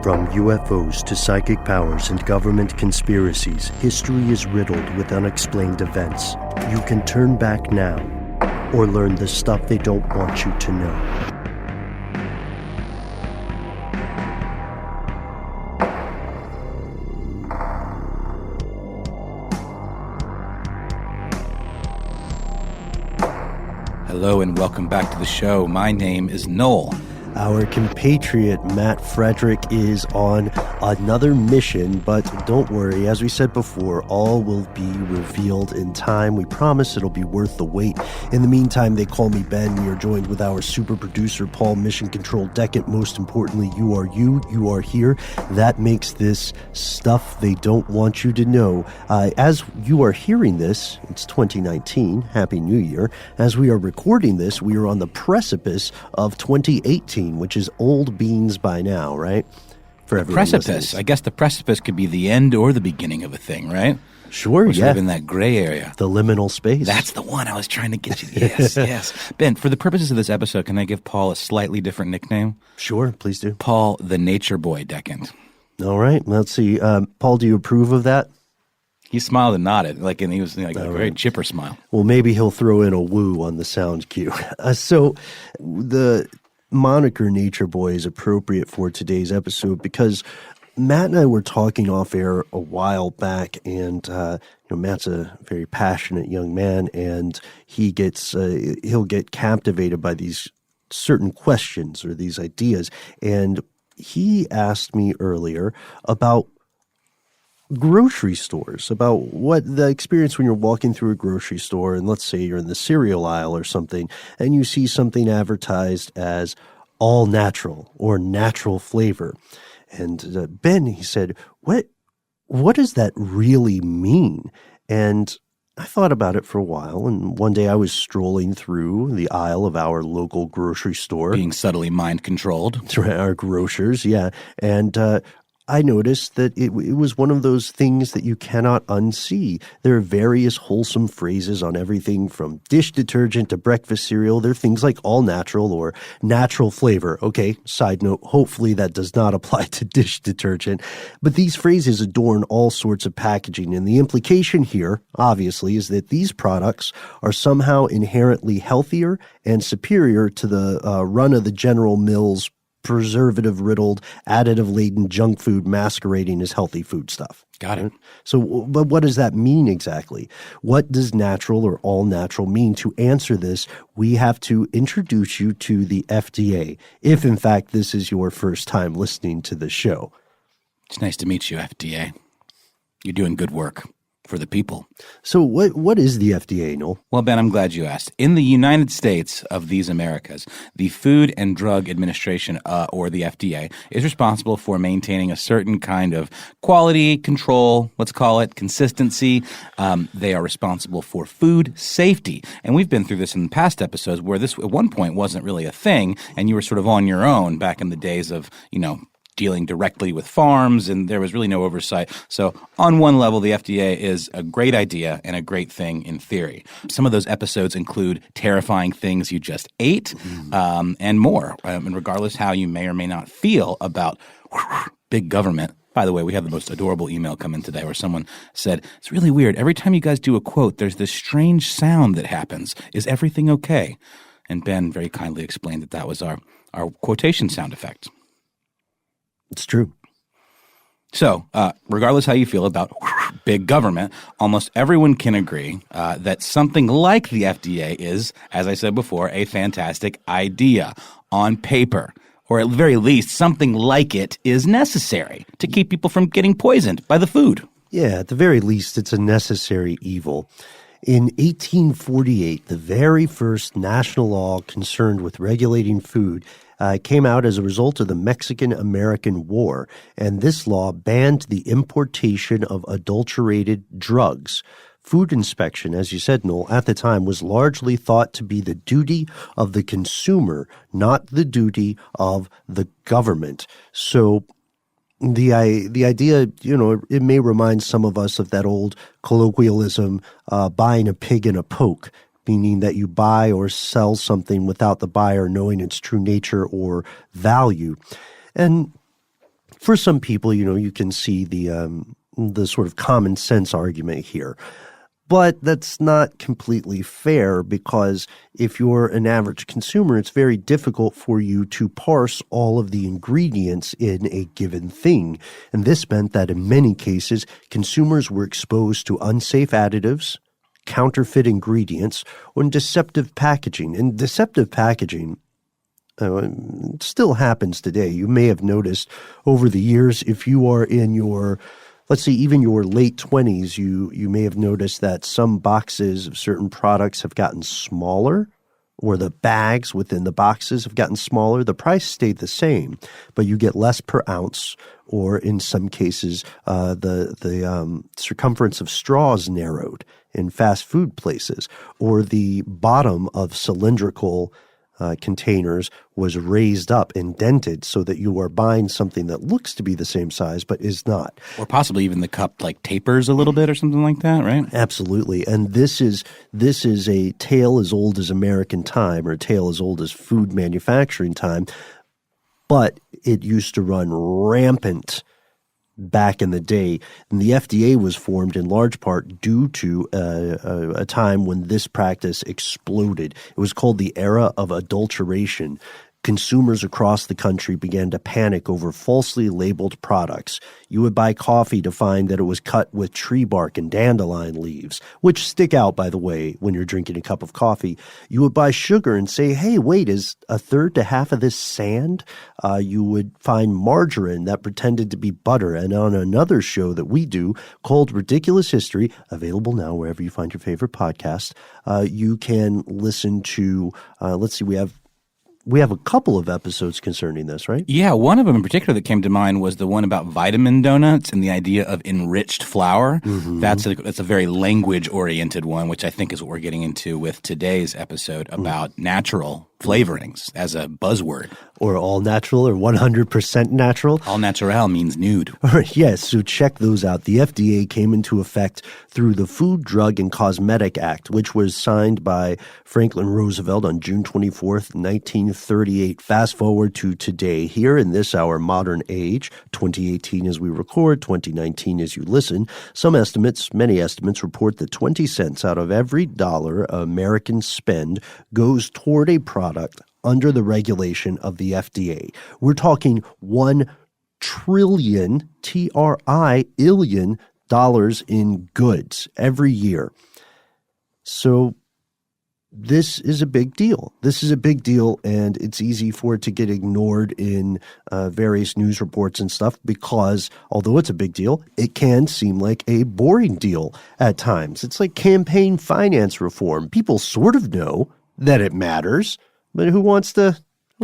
From UFOs to psychic powers and government conspiracies, history is riddled with unexplained events. You can turn back now or learn the stuff they don't want you to know. Hello and welcome back to the show. My name is Noel. Our compatriot Matt Frederick is on another mission, but don't worry, as we said before, all will be revealed in time. We promise it'll be worth the wait. In the meantime, they call me Ben. We are joined with our super producer, Paul, Mission Control Decant. Most importantly, you are here. That makes this stuff they don't want you to know. As you are hearing this, it's 2019. Happy New Year. As we are recording this, we are on the precipice of 2018. Which is old beans by now, right? For everyone Precipice. listening. I guess the precipice could be the end or the beginning of a thing, right? Sure, We're yeah. sort of in that gray area. The liminal space. That's the one I was trying to get you. Yes, yes. Ben, for the purposes of this episode, can I give Paul a slightly different nickname? Sure, please do. Paul the Nature Boy Decant. All right, let's see. Paul, do you approve of that? He smiled and nodded, and he was a very right. chipper smile. Well, maybe he'll throw in a woo on the sound cue. So the moniker Nature Boy is appropriate for today's episode because Matt and I were talking off air a while back, and Matt's a very passionate young man, and he'll get captivated by these certain questions or these ideas. And he asked me earlier about grocery stores, about what the experience when you're walking through a grocery store, and let's say you're in the cereal aisle or something, and you see something advertised as all natural or natural flavor. And Ben, he said, what does that really mean? And I thought about it for a while, and one day I was strolling through the aisle of our local grocery store. Being subtly mind-controlled. Our grocers, yeah. And I noticed that it was one of those things that you cannot unsee. There are various wholesome phrases on everything from dish detergent to breakfast cereal. There are things like all natural or natural flavor. Okay, side note, hopefully that does not apply to dish detergent. But these phrases adorn all sorts of packaging. And the implication here, obviously, is that these products are somehow inherently healthier and superior to the run-of-the-general Mills preservative-riddled, additive-laden junk food masquerading as healthy food stuff. Got it. So, but what does that mean exactly? What does natural or all natural mean? To answer this, we have to introduce you to the FDA, if in fact this is your first time listening to the show. It's nice to meet you, FDA. You're doing good work for the people. So what is the FDA, Noel? Well, Ben, I'm glad you asked. In the United States of these Americas, the Food and Drug Administration, or the FDA, is responsible for maintaining a certain kind of quality control, let's call it, consistency. They are responsible for food safety. And we've been through this in past episodes where this at one point wasn't really a thing, and you were sort of on your own back in the days of, dealing directly with farms, and there was really no oversight. So on one level, the FDA is a great idea and a great thing in theory. Some of those episodes include terrifying things you just ate, and more. And regardless how you may or may not feel about big government. By the way, we had the most adorable email come in today where someone said, it's really weird. Every time you guys do a quote, there's this strange sound that happens. Is everything okay? And Ben very kindly explained that was our quotation sound effect. It's true. So, regardless how you feel about big government, almost everyone can agree that something like the FDA is, as I said before, a fantastic idea on paper. Or at the very least, something like it is necessary to keep people from getting poisoned by the food. Yeah, at the very least, it's a necessary evil. In 1848, the very first national law concerned with regulating food came out as a result of the Mexican-American War, and this law banned the importation of adulterated drugs. Food inspection, as you said, Noel, at the time was largely thought to be the duty of the consumer, not the duty of the government. So the idea, it may remind some of us of that old colloquialism, buying a pig in a poke, meaning that you buy or sell something without the buyer knowing its true nature or value. And for some people, you can see the sort of common sense argument here. But that's not completely fair, because if you're an average consumer, it's very difficult for you to parse all of the ingredients in a given thing. And this meant that in many cases, consumers were exposed to unsafe additives, counterfeit ingredients, or deceptive packaging. And deceptive packaging still happens today. You may have noticed over the years, if you are in your, let's say, even your late 20s, you may have noticed that some boxes of certain products have gotten smaller, or the bags within the boxes have gotten smaller. The price stayed the same, but you get less per ounce, or in some cases, the circumference of straws narrowed in fast food places, or the bottom of cylindrical containers was raised up, indented, so that you are buying something that looks to be the same size but is not. Or possibly even the cup tapers a little bit or something like that, right? Absolutely. And this is a tale as old as American time, or a tale as old as food manufacturing time, but it used to run rampant back in the day. And the FDA was formed in large part due to a time when this practice exploded. It was called the era of adulteration. Consumers across the country began to panic over falsely labeled products. You would buy coffee to find that it was cut with tree bark and dandelion leaves, which stick out, by the way, when you're drinking a cup of coffee. You would buy sugar and say, hey, wait, is a third to half of this sand? You would find margarine that pretended to be butter. And on another show that we do called Ridiculous History, available now wherever you find your favorite podcast, you can listen to, we have a couple of episodes concerning this, right? Yeah, one of them in particular that came to mind was the one about vitamin donuts and the idea of enriched flour. Mm-hmm. That's a very language-oriented one, which I think is what we're getting into with today's episode about natural flavorings as a buzzword. Or all natural, or 100% natural. All natural means nude. All right, yes, so check those out. The FDA came into effect through the Food, Drug, and Cosmetic Act, which was signed by Franklin Roosevelt on June 24th, 1938. Fast forward to today, here in this our modern age, 2018 as we record, 2019 as you listen. Many estimates report that 20 cents out of every dollar Americans spend goes toward a product under the regulation of the FDA. We're talking $1 trillion, T-R-I-illion dollars in goods every year. So this is a big deal. This is a big deal, and it's easy for it to get ignored in various news reports and stuff, because although it's a big deal, it can seem like a boring deal at times. It's like campaign finance reform. People sort of know that it matters, but who wants to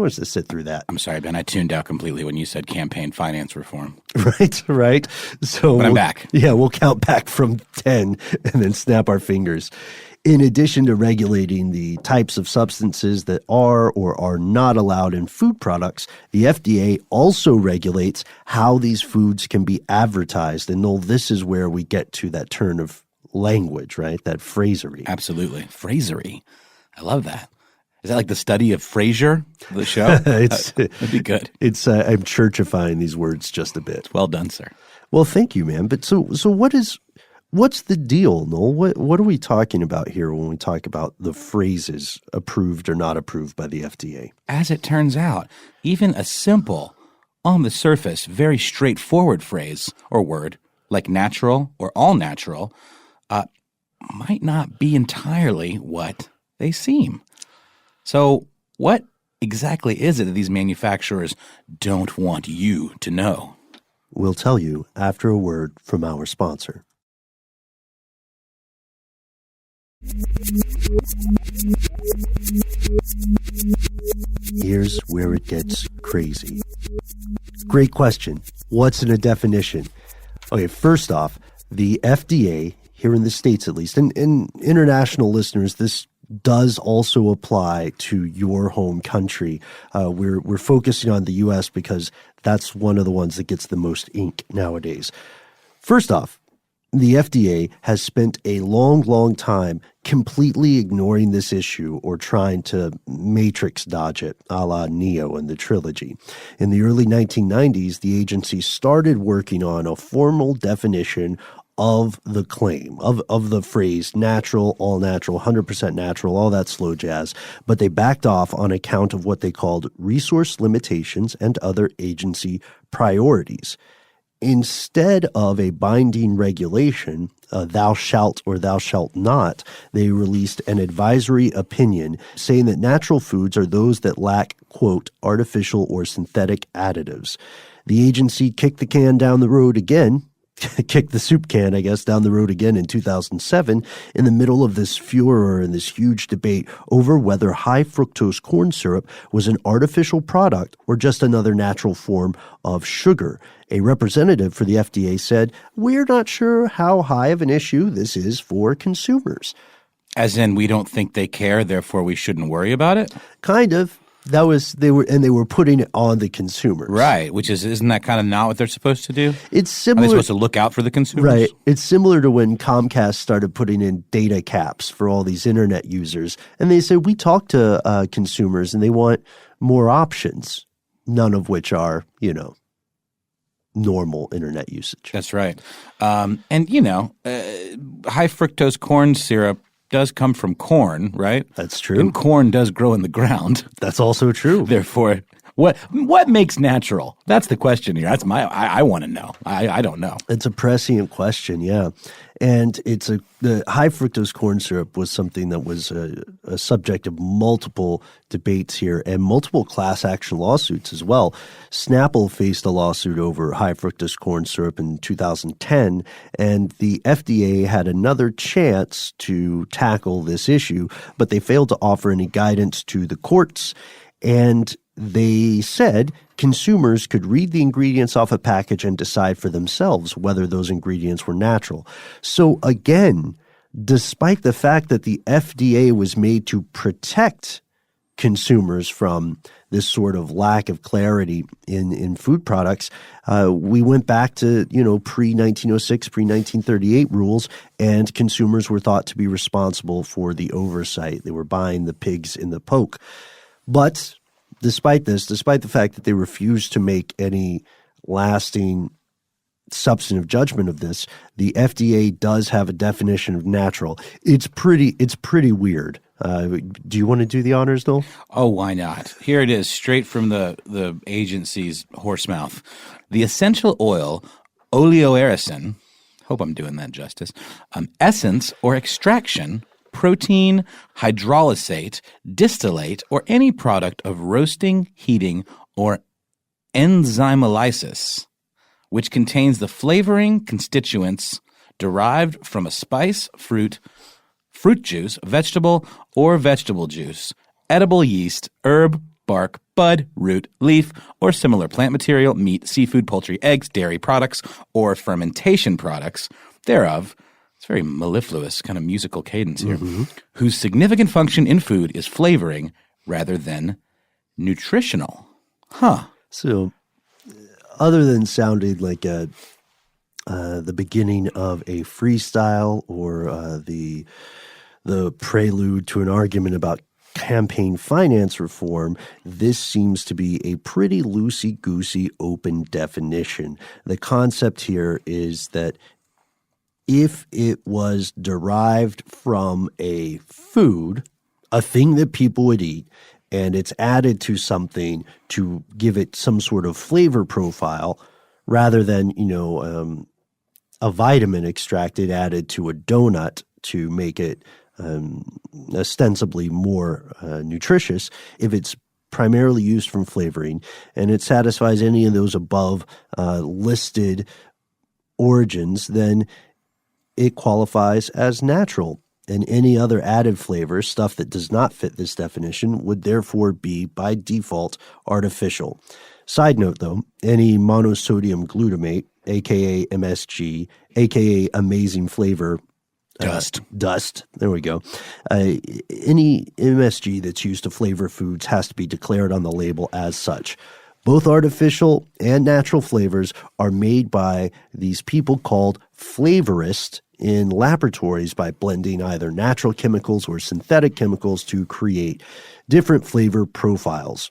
sit through that? I'm sorry, Ben. I tuned out completely when you said campaign finance reform. Right. So but I'm back. Yeah, we'll count back from 10 and then snap our fingers. In addition to regulating the types of substances that are or are not allowed in food products, the FDA also regulates how these foods can be advertised. And Noel, this is where we get to that turn of language, right? That phrasery. Absolutely. Phrasery. I love that. Is that like the study of Frasier, the show? That'd be good. I'm churchifying these words just a bit. Well done, sir. Well, thank you, man. But so what's the deal, Noel? What are we talking about here when we talk about the phrases approved or not approved by the FDA? As it turns out, even a simple, on the surface, very straightforward phrase or word like natural or all natural might not be entirely what they seem. So what exactly is it that these manufacturers don't want you to know? We'll tell you after a word from our sponsor. Here's where it gets crazy. Great question. What's in a definition? Okay, first off, the FDA, here in the States at least, and international listeners, this does also apply to your home country. We're focusing on the U.S. because that's one of the ones that gets the most ink nowadays. First off, the FDA has spent a long, long time completely ignoring this issue or trying to matrix dodge it, a la Neo in the trilogy. In the early 1990s, the agency started working on a formal definition of the claim, of the phrase natural, all natural, 100% natural, all that slow jazz, but they backed off on account of what they called resource limitations and other agency priorities. Instead of a binding regulation, thou shalt or thou shalt not, they released an advisory opinion saying that natural foods are those that lack, quote, artificial or synthetic additives. The agency kicked the can down the road again, kicked the soup can, I guess, down the road again in 2007 in the middle of this furor and this huge debate over whether high fructose corn syrup was an artificial product or just another natural form of sugar. A representative for the FDA said, "We're not sure how high of an issue this is for consumers." As in, we don't think they care, therefore we shouldn't worry about it? Kind of. They were putting it on the consumers. Right, which isn't that kind of not what they're supposed to do? It's Are similar. they supposed to look out for the consumers? Right. It's similar to when Comcast started putting in data caps for all these internet users. And they said, we talk to consumers and they want more options, none of which are, normal internet usage. That's right. And, high fructose corn syrup does come from corn, right? That's true. And corn does grow in the ground. That's also true. Therefore, what makes natural? That's the question here. That's I want to know. I don't know. It's a prescient question, yeah. And the high fructose corn syrup was something that was a subject of multiple debates here and multiple class action lawsuits as well. Snapple faced a lawsuit over high fructose corn syrup in 2010, and the FDA had another chance to tackle this issue, but they failed to offer any guidance to the courts. And they said consumers could read the ingredients off a package and decide for themselves whether those ingredients were natural. So again, despite the fact that the FDA was made to protect consumers from this sort of lack of clarity in food products, we went back to, pre-1906, pre-1938 rules, and consumers were thought to be responsible for the oversight. They were buying the pigs in the poke. But despite the fact that they refused to make any lasting substantive judgment of this, the FDA does have a definition of natural. It's pretty weird. Do you want to do the honors, Noel? Oh, why not? Here it is, straight from the agency's horse mouth. The essential oil, oleoeracin, hope I'm doing that justice, essence or extraction, protein, hydrolysate, distillate, or any product of roasting, heating, or enzymolysis, which contains the flavoring constituents derived from a spice, fruit juice, vegetable, or vegetable juice, edible yeast, herb, bark, bud, root, leaf, or similar plant material, meat, seafood, poultry, eggs, dairy products, or fermentation products thereof. It's very mellifluous, kind of musical cadence here, whose significant function in food is flavoring rather than nutritional. Huh. So other than sounding like the beginning of a freestyle or the prelude to an argument about campaign finance reform, this seems to be a pretty loosey-goosey open definition. The concept here is that if it was derived from a food, a thing that people would eat, and it's added to something to give it some sort of flavor profile, rather than, a vitamin extracted added to a donut to make it ostensibly more nutritious, if it's primarily used from flavoring and it satisfies any of those above listed origins, then it qualifies as natural. And any other added flavor, stuff that does not fit this definition, would therefore be, by default, artificial. Side note, though, any monosodium glutamate, aka MSG, aka amazing flavor, Dust, there we go. Any MSG that's used to flavor foods has to be declared on the label as such. Both artificial and natural flavors are made by these people called flavorists in laboratories by blending either natural chemicals or synthetic chemicals to create different flavor profiles.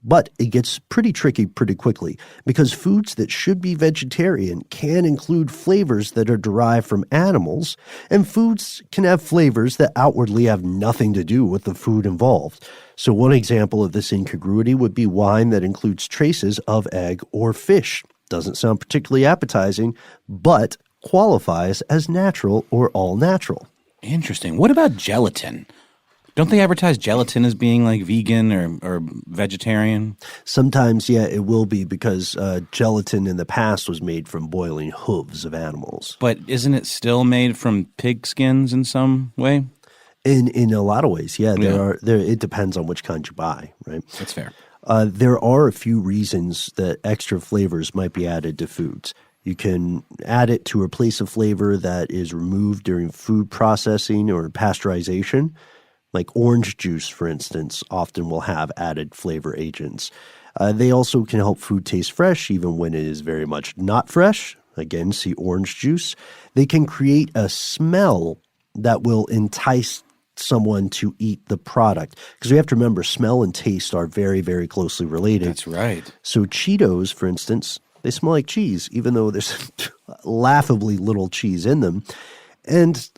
But it gets pretty tricky pretty quickly because foods that should be vegetarian can include flavors that are derived from animals, and foods can have flavors that outwardly have nothing to do with the food involved. So one example of this incongruity would be wine that includes traces of egg or fish. Doesn't sound particularly appetizing, but qualifies as natural or all natural. Interesting. What about gelatin? Don't they advertise gelatin as being like vegan or vegetarian? Sometimes, yeah, it will be because gelatin in the past was made from boiling hooves of animals. But isn't it still made from pig skins in some way? In a lot of ways, yeah. It depends on which kind you buy, right? That's fair. There are a few reasons that extra flavors might be added to foods. You can add it to replace a flavor that is removed during food processing or pasteurization. Like orange juice, for instance, often will have added flavor agents. They also can help food taste fresh, even when it is very much not fresh. Again, see orange juice. They can create a smell that will entice someone to eat the product. Because we have to remember, smell and taste are very, very closely related. That's right. So Cheetos, for instance, they smell like cheese, even though there's laughably little cheese in them. And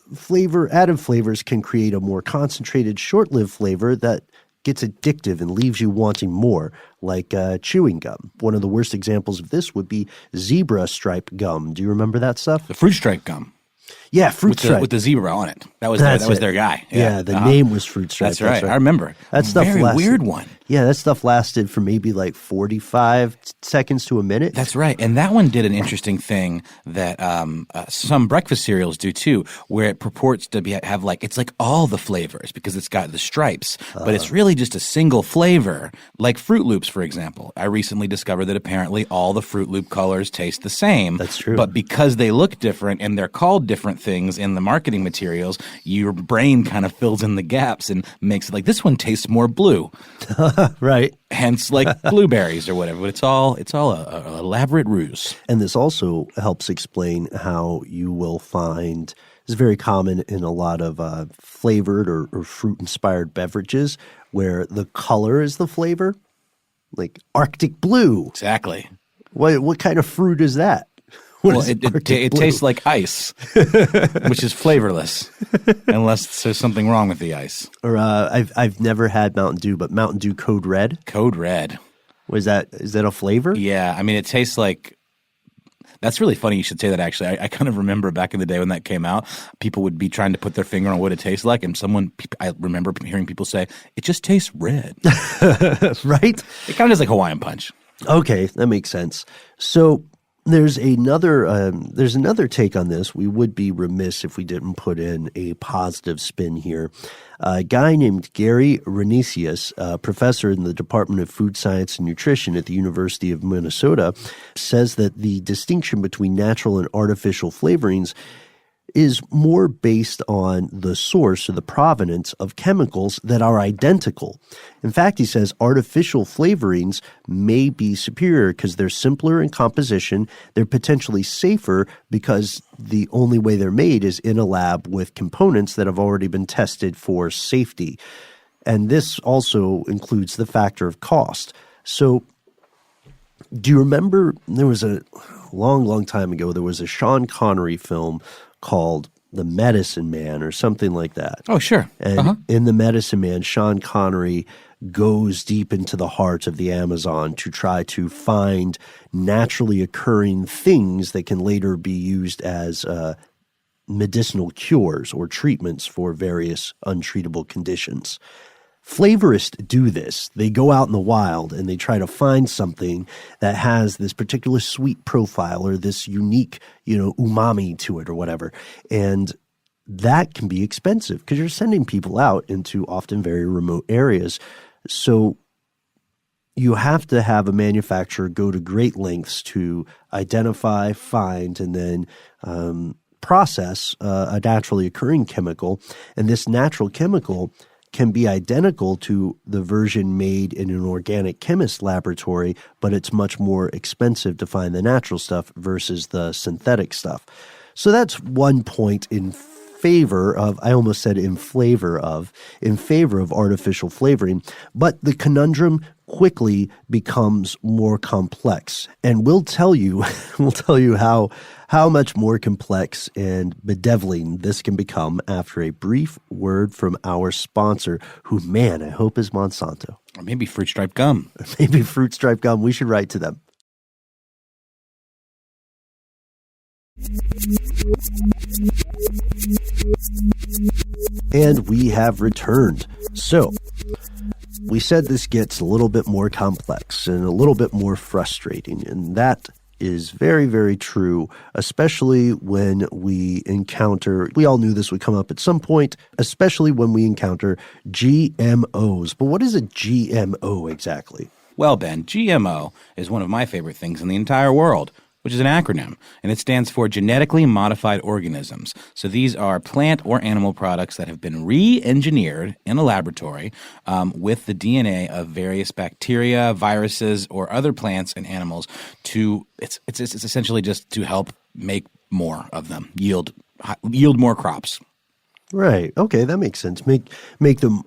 added flavors can create a more concentrated, short-lived flavor that gets addictive and leaves you wanting more, like chewing gum. One of the worst examples of this would be zebra stripe gum. Do you remember that stuff? The fruit stripe gum. Yeah, fruit stripe. With the zebra on it. That was their guy. Yeah, the name was fruit stripe. That's right. I remember. That stuff very lasted, weird one. Yeah, that stuff lasted for maybe like 45 seconds to a minute. That's right. And that one did an interesting thing that some breakfast cereals do too, where it purports to have it's like all the flavors because it's got the stripes, but it's really just a single flavor, like Fruit Loops, for example. I recently discovered that apparently all the Fruit Loop colors taste the same. That's true. But because they look different and they're called different things in the marketing materials, your brain kind of fills in the gaps and makes it like this one tastes more blue. Right. Hence like blueberries or whatever. But it's all a elaborate ruse. And this also helps explain how you will find – it's very common in a lot of flavored or fruit-inspired beverages where the color is the flavor, like Arctic blue. Exactly. What kind of fruit is that? It tastes like ice, which is flavorless, unless there's something wrong with the ice. Or I've never had Mountain Dew, but Mountain Dew Code Red. Code Red. Is that a flavor? Yeah, I mean, it tastes like. That's really funny you should say that, actually. I kind of remember back in the day when that came out, people would be trying to put their finger on what it tastes like, and I remember hearing people say, it just tastes red. Right? It kind of is like Hawaiian Punch. Okay, that makes sense. So there's another take on this. We would be remiss if we didn't put in a positive spin here. A guy named Gary Renicius, a professor in the Department of Food Science and Nutrition at the University of Minnesota, says that the distinction between natural and artificial flavorings is more based on the source or the provenance of chemicals that are identical. In fact, he says artificial flavorings may be superior because they're simpler in composition. They're potentially safer because the only way they're made is in a lab with components that have already been tested for safety. And this also includes the factor of cost. So do you remember there was a long time ago, there was a Sean Connery film called The Medicine Man or something like that. Oh, sure. And in The Medicine Man, Sean Connery goes deep into the heart of the Amazon to try to find naturally occurring things that can later be used as medicinal cures or treatments for various untreatable conditions. Flavorists do this. They go out in the wild and they try to find something that has this particular sweet profile or this unique, umami to it or whatever. And that can be expensive because you're sending people out into often very remote areas. So you have to have a manufacturer go to great lengths to identify, find, and then process a naturally occurring chemical. And this natural chemical can be identical to the version made in an organic chemist laboratory, but it's much more expensive to find the natural stuff versus the synthetic stuff. So that's one point in favor of, I almost said in favor of artificial flavoring. But the conundrum quickly becomes more complex. And we'll tell you how much more complex and bedeviling this can become after a brief word from our sponsor, who, man, I hope is Monsanto. Or maybe fruit stripe gum. Maybe fruit stripe gum. We should write to them. And we have returned. So, we said this gets a little bit more complex and a little bit more frustrating, and that is very, very true, especially when we encounter, we all knew this would come up at some point, especially when we encounter GMOs. But what is a GMO exactly? Well, Ben, GMO is one of my favorite things in the entire world, which is an acronym, and it stands for Genetically Modified Organisms. So these are plant or animal products that have been re-engineered in a laboratory with the DNA of various bacteria, viruses, or other plants and animals it's essentially just to help make more of them, yield more crops. Right. Okay, that makes sense. Make them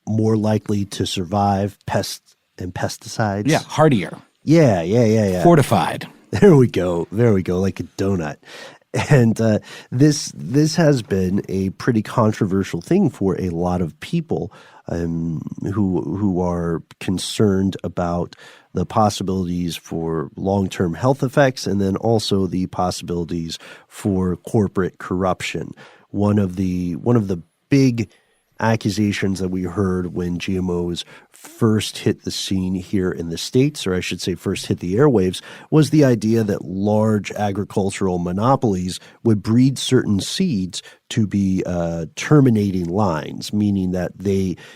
more likely to survive pests and pesticides. Yeah, hardier. Yeah. Fortified. There we go, like a donut. And this has been a pretty controversial thing for a lot of people who are concerned about the possibilities for long-term health effects, and then also the possibilities for corporate corruption. One of the big accusations that we heard when GMOs first hit the scene here in the States, or I should say first hit the airwaves, was the idea that large agricultural monopolies would breed certain seeds to be terminating lines, meaning that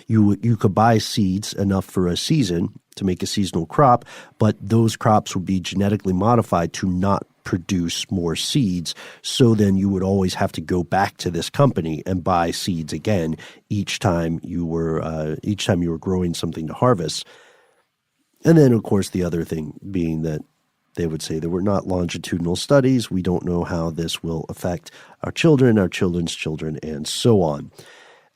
you could buy seeds enough for a season to make a seasonal crop, but those crops would be genetically modified to not produce more seeds. So then you would always have to go back to this company and buy seeds again each time you were growing something to harvest. And then, of course, the other thing being that they would say there were not longitudinal studies. We don't know how this will affect our children, our children's children, and so on.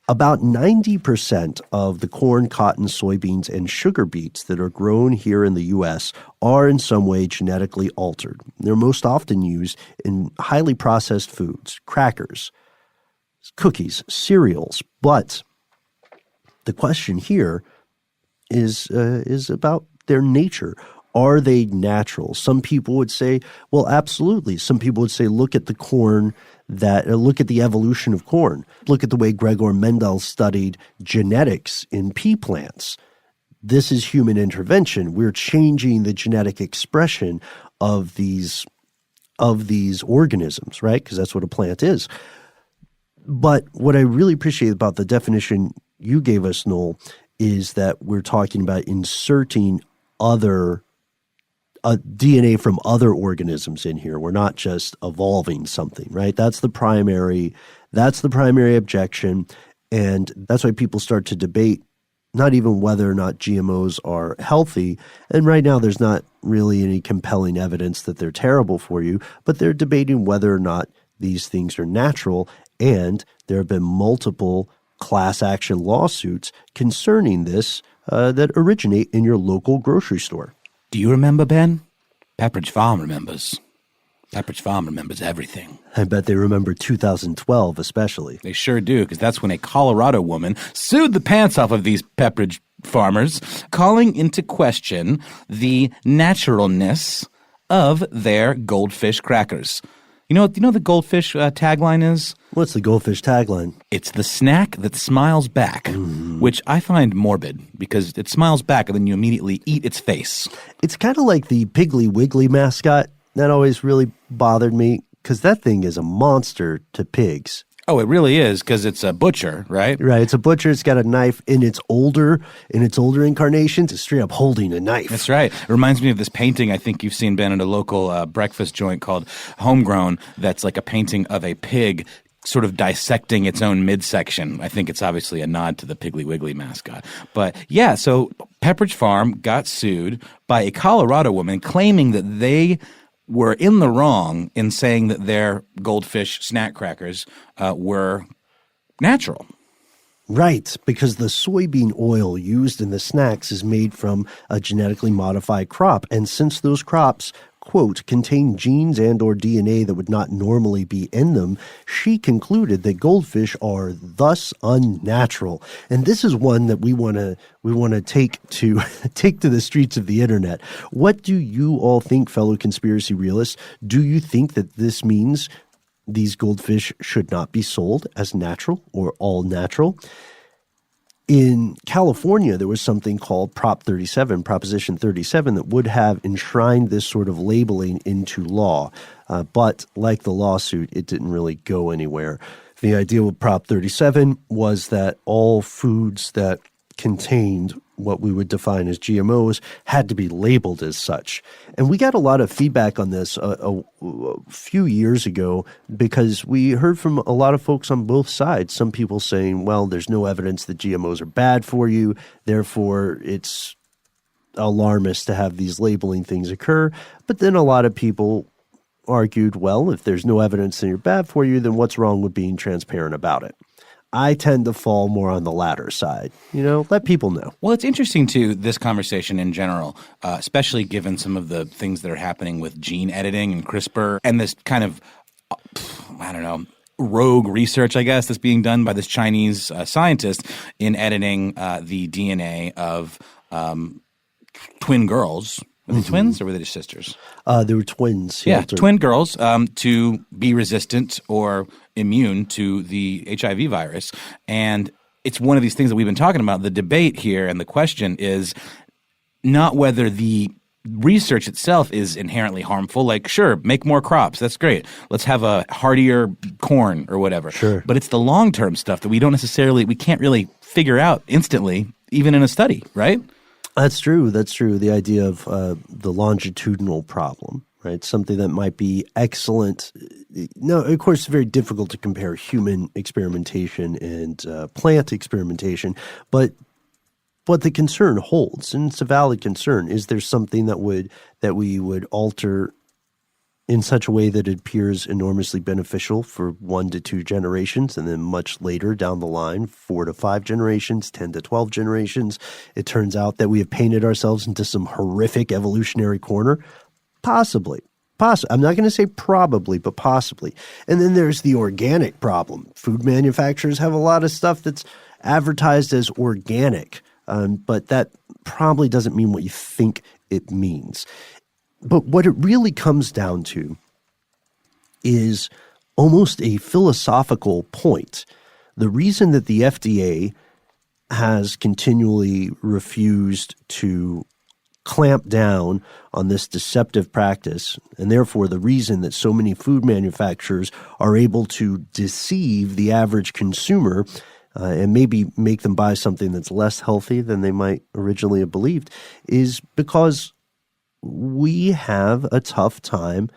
About 90% of the corn, cotton, soybeans, and sugar beets that are grown here in the U.S. are in some way genetically altered. They're most often used in highly processed foods, crackers, cookies, cereals. But the question here is about their nature. Are they natural? Some people would say, well, absolutely. Some people would say, look at the corn, look at the evolution of corn. Look at the way Gregor Mendel studied genetics in pea plants. This is human intervention. We're changing the genetic expression of these organisms, right? Because that's what a plant is. But what I really appreciate about the definition you gave us, Noel, is that we're talking about inserting DNA from other organisms in here. We're not just evolving something, right? That's the primary objection. And that's why people start to debate not even whether or not GMOs are healthy. And right now there's not really any compelling evidence that they're terrible for you, but they're debating whether or not these things are natural. And there have been multiple class action lawsuits concerning this that originate in your local grocery store. Do you remember, Ben? Pepperidge Farm remembers. Pepperidge Farm remembers everything. I bet they remember 2012 especially. They sure do, because that's when a Colorado woman sued the pants off of these Pepperidge farmers, calling into question the naturalness of their goldfish crackers. You know the goldfish tagline is? What's the goldfish tagline? It's the snack that smiles back, which I find morbid because it smiles back and then you immediately eat its face. It's kind of like the Piggly Wiggly mascot. That always really bothered me because that thing is a monster to pigs. Oh, it really is, because it's a butcher, right? Right. It's a butcher. It's got a knife. In its older incarnations, it's straight up holding a knife. That's right. It reminds me of this painting I think you've seen, Ben, at a local breakfast joint called Homegrown. That's like a painting of a pig sort of dissecting its own midsection. I think it's obviously a nod to the Piggly Wiggly mascot. But yeah, so Pepperidge Farm got sued by a Colorado woman claiming that they were in the wrong in saying that their goldfish snack crackers were natural. Right, because the soybean oil used in the snacks is made from a genetically modified crop. And since those crops, quote, contain genes and or DNA that would not normally be in them, she concluded that goldfish are thus unnatural. And this is one that we want to take to the streets of the internet. What do you all think, fellow conspiracy realists? Do you think that this means these goldfish should not be sold as natural or all natural? In California, there was something called Proposition 37, that would have enshrined this sort of labeling into law. But like the lawsuit, it didn't really go anywhere. The idea with Prop 37 was that all foods that contained what we would define as GMOs had to be labeled as such. And we got a lot of feedback on this a few years ago because we heard from a lot of folks on both sides. Some people saying, well, there's no evidence that GMOs are bad for you, therefore it's alarmist to have these labeling things occur. But then a lot of people argued, well, if there's no evidence that you're bad for you, then what's wrong with being transparent about it? I tend to fall more on the latter side. Let people know. Well, it's interesting, too, this conversation in general, especially given some of the things that are happening with gene editing and CRISPR and this kind of, rogue research, I guess, that's being done by this Chinese scientist in editing the DNA of twin girls. Were they twins or were they just sisters? They were twins. Yeah, twin girls to be resistant or immune to the HIV virus. And it's one of these things that we've been talking about. The debate here and the question is not whether the research itself is inherently harmful. Like, sure, make more crops. That's great. Let's have a hardier corn or whatever. Sure. But it's the long-term stuff that we can't really figure out instantly, even in a study, right? That's true. The idea of the longitudinal problem, right? Something that might be excellent. No, of course, it's very difficult to compare human experimentation and plant experimentation, but the concern holds, and it's a valid concern. Is there something that we would alter in such a way that it appears enormously beneficial for 1 to 2 generations, and then much later down the line, 4 to 5 generations, 10 to 12 generations, it turns out that we have painted ourselves into some horrific evolutionary corner? Possibly. I'm not going to say probably, but possibly. And then there's the organic problem. Food manufacturers have a lot of stuff that's advertised as organic, but that probably doesn't mean what you think it means. But what it really comes down to is almost a philosophical point. The reason that the FDA has continually refused to clamp down on this deceptive practice, and therefore the reason that so many food manufacturers are able to deceive the average consumer and maybe make them buy something that's less healthy than they might originally have believed, is because we have a tough time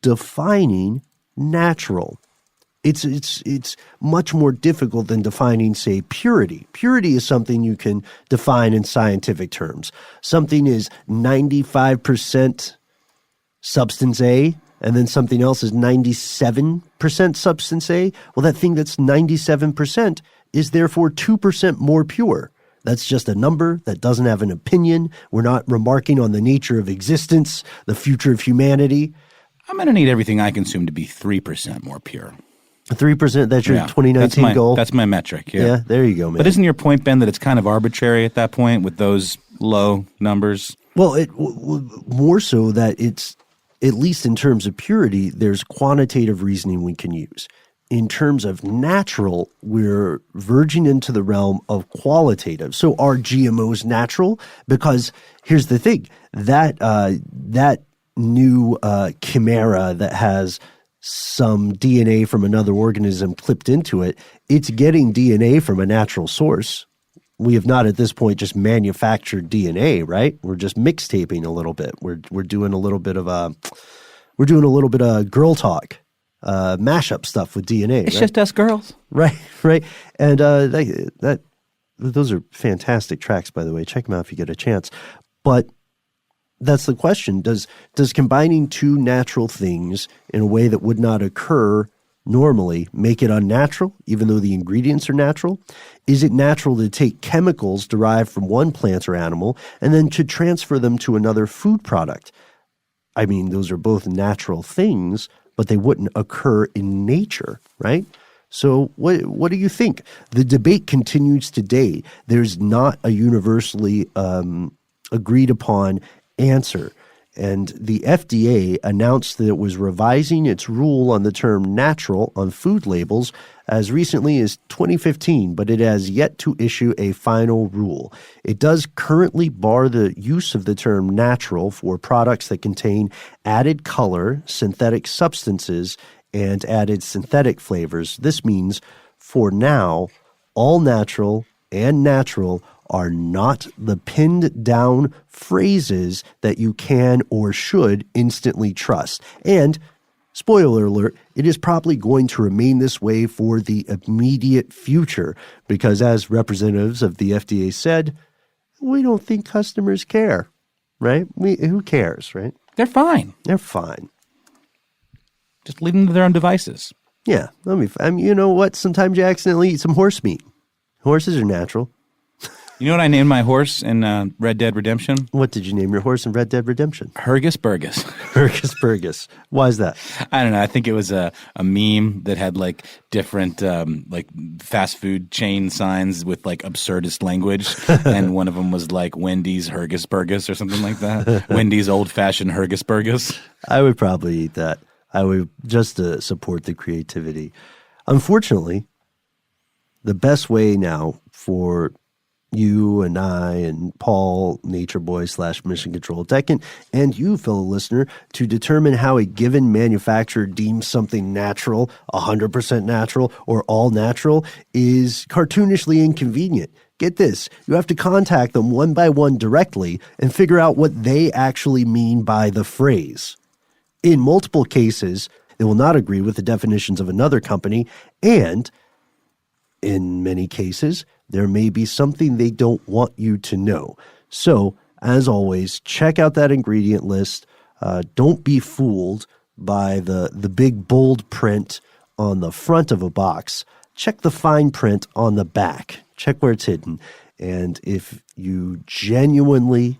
defining natural. It's much more difficult than defining, say, purity. Purity is something you can define in scientific terms. Something is 95% substance A, and then something else is 97% substance A. Well, that thing that's 97% is therefore 2% more pure. That's just a number that doesn't have an opinion. We're not remarking on the nature of existence, the future of humanity. I'm going to need everything I consume to be 3% more pure. 3%, that's your 2019 goal? That's my metric, yeah. Yeah, there you go, man. But isn't your point, Ben, that it's kind of arbitrary at that point with those low numbers? Well, more so that it's, at least in terms of purity, there's quantitative reasoning we can use. In terms of natural, we're verging into the realm of qualitative. So are GMOs natural? Because here's the thing, that new chimera that has some DNA from another organism clipped into it, it's getting DNA from a natural source. We have not at this point just manufactured DNA, right? We're just mixtaping a little bit. We're doing a little bit of girl talk. mashup stuff with DNA. It's just us girls. Right. And those are fantastic tracks, by the way. Check them out if you get a chance. But that's the question. Does combining two natural things in a way that would not occur normally make it unnatural, even though the ingredients are natural? Is it natural to take chemicals derived from one plant or animal and then to transfer them to another food product? I mean, those are both natural things, but they wouldn't occur in nature, right? So what do you think? The debate continues today. There's not a universally agreed upon answer. And the FDA announced that it was revising its rule on the term natural on food labels as recently as 2015, but it has yet to issue a final rule. It does currently bar the use of the term natural for products that contain added color, synthetic substances, and added synthetic flavors. This means, for now, all natural and natural are not the pinned down phrases that you can or should instantly trust. And, spoiler alert, it is probably going to remain this way for the immediate future because, as representatives of the FDA said, we don't think customers care, right? Who cares, right? They're fine. They're fine. Just leave them to their own devices. Yeah. You know what? Sometimes you accidentally eat some horse meat. Horses are natural. You know what I named my horse in Red Dead Redemption? What did you name your horse in Red Dead Redemption? Hergus Burgus. Hergus Burgus. Why is that? I don't know. I think it was a meme that had like different like fast food chain signs with like absurdist language. And one of them was like Wendy's Hergus Burgus or something like that. Wendy's old-fashioned Hergus Burgus. I would probably eat that. I would just to support the creativity. Unfortunately, the best way now for you and I and Paul, Nature Boy / Mission Control Techant, and you, fellow listener, to determine how a given manufacturer deems something natural, 100% natural, or all natural is cartoonishly inconvenient. Get this, you have to contact them one by one directly and figure out what they actually mean by the phrase. In multiple cases, they will not agree with the definitions of another company, and in many cases, there may be something they don't want you to know. So, as always, check out that ingredient list. Don't be fooled by the big bold print on the front of a box. Check the fine print on the back. Check where it's hidden. And if you genuinely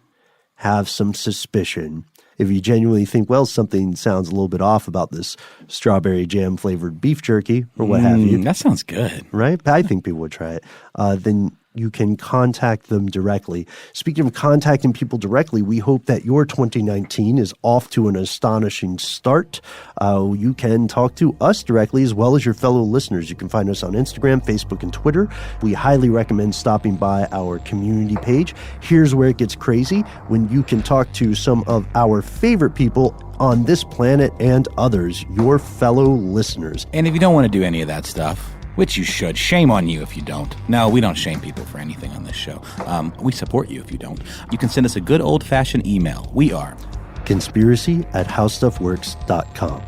have some suspicion, if you genuinely think, well, something sounds a little bit off about this strawberry jam flavored beef jerky or what have you. That sounds good. Right? I think people would try it. Then you can contact them directly. Speaking of contacting people directly, we hope that your 2019 is off to an astonishing start. You can talk to us directly as well as your fellow listeners. You can find us on Instagram, Facebook, and Twitter. We highly recommend stopping by our community page. Here's where it gets crazy, when you can talk to some of our favorite people on this planet and others, your fellow listeners. And if you don't want to do any of that stuff, which you should. Shame on you if you don't. No, we don't shame people for anything on this show. We support you if you don't. You can send us a good old-fashioned email. We are conspiracy@howstuffworks.com.